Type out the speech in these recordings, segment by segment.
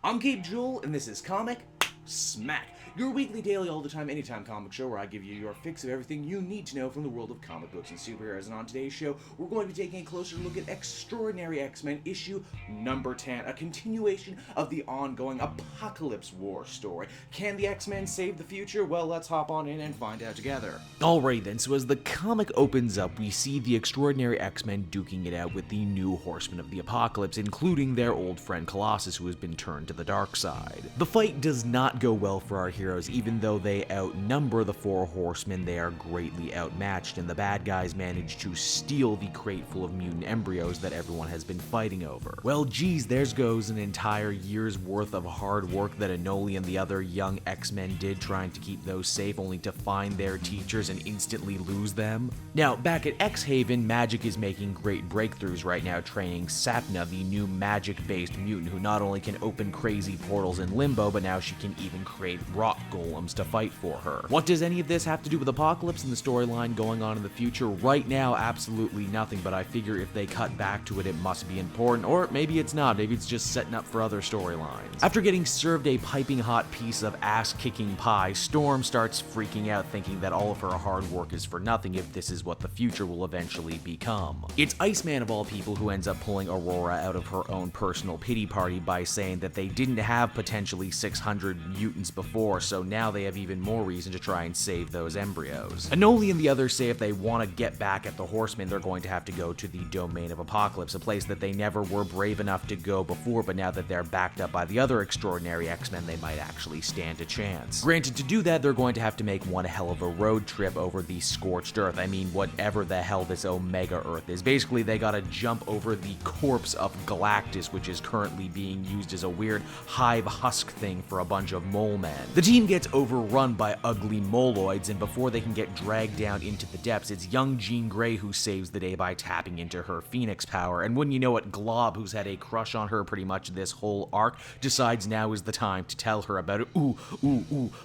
I'm Gabe Jewell, and this is Comic Smack, your weekly, daily, all the time, anytime comic show where I give you your fix of everything you need to know from the world of comic books and superheroes. And on today's show, we're going to be taking a closer look at Extraordinary X-Men issue number 10, a continuation of the ongoing Apocalypse War story. Can the X-Men save the future? Well, let's hop on in and find out together. Alright then, so as the comic opens up, we see the Extraordinary X-Men duking it out with the new Horsemen of the Apocalypse, including their old friend Colossus, who has been turned to the dark side. The fight does not go well for our heroes. Even though they outnumber the four horsemen, they are greatly outmatched, and the bad guys manage to steal the crate full of mutant embryos that everyone has been fighting over. Well, geez, there goes an entire year's worth of hard work that Anole and the other young X-Men did trying to keep those safe, only to find their teachers and instantly lose them. Now, back at X-Haven, Magik is making great breakthroughs right now, training Sapna, the new magic-based mutant who not only can open crazy portals in Limbo, but now she can even create rock golems to fight for her. What does any of this have to do with Apocalypse and the storyline going on in the future? Right now, absolutely nothing, but I figure if they cut back to it, it must be important, or maybe it's not, maybe it's just setting up for other storylines. After getting served a piping hot piece of ass-kicking pie, Storm starts freaking out, thinking that all of her hard work is for nothing if this is what the future will eventually become. It's Iceman of all people who ends up pulling Aurora out of her own personal pity party by saying that they didn't have potentially 600 mutants before, so now they have even more reason to try and save those embryos. Anole and the others say if they want to get back at the Horsemen, they're going to have to go to the Domain of Apocalypse, a place that they never were brave enough to go before, but now that they're backed up by the other Extraordinary X-Men, they might actually stand a chance. Granted, to do that, they're going to have to make one hell of a road trip over the Scorched Earth. I mean, whatever the hell this Omega Earth is. Basically, they gotta jump over the corpse of Galactus, which is currently being used as a weird hive husk thing for a bunch of mole men. The team gets overrun by ugly moloids, and before they can get dragged down into the depths, it's young Jean Grey who saves the day by tapping into her Phoenix power, and wouldn't you know it, Glob, who's had a crush on her pretty much this whole arc, decides now is the time to tell her about it. Ooh,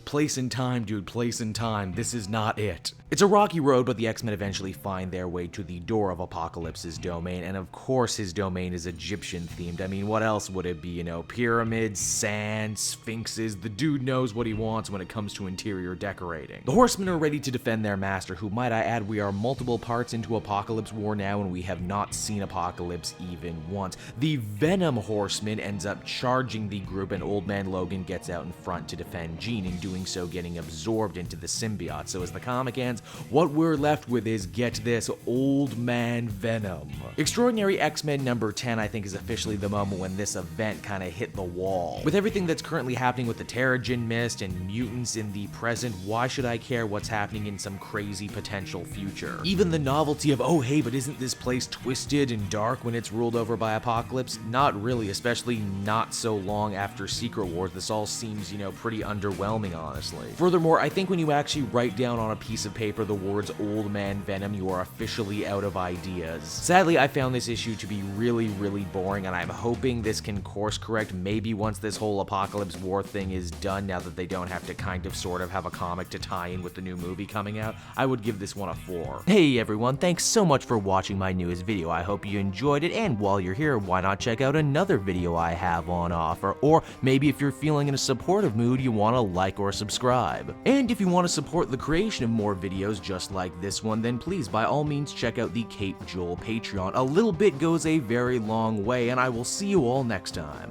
place and time, dude, place and time, this is not it. It's a rocky road, but the X-Men eventually find their way to the door of Apocalypse's domain, and of course his domain is Egyptian themed. I mean, what else would it be, you know, pyramids, sand, sphinxes, the dude knows what he wants when it comes to interior decorating. The Horsemen are ready to defend their master, who, might I add, we are multiple parts into Apocalypse War now, and we have not seen Apocalypse even once. The Venom Horseman ends up charging the group, and Old Man Logan gets out in front to defend Jean, in doing so getting absorbed into the symbiote. So as the comic ends, what we're left with is, get this, Old Man Venom. Extraordinary X-Men number 10, I think, is officially the moment when this event kind of hit the wall. With everything that's currently happening with the Terrigen Mist and mutants in the present, why should I care what's happening in some crazy potential future? Even the novelty of, oh hey, but isn't this place twisted and dark when it's ruled over by Apocalypse? Not really, especially not so long after Secret Wars. This all seems, you know, pretty underwhelming, honestly. Furthermore, I think when you actually write down on a piece of paper the words Old Man Venom, you are officially out of ideas. Sadly, I found this issue to be really boring, and I'm hoping this can course correct maybe once this whole Apocalypse War thing is done, now that they don't have to kind of sort of have a comic to tie in with the new movie coming out. I would give this one a 4. Hey everyone, thanks so much for watching my newest video. I hope you enjoyed it, and while you're here, why not check out another video I have on offer, or maybe if you're feeling in a supportive mood, you want to like or subscribe. And if you want to support the creation of more videos just like this one, then please by all means check out the Cape Joel Patreon. A little bit goes a very long way, and I will see you all next time.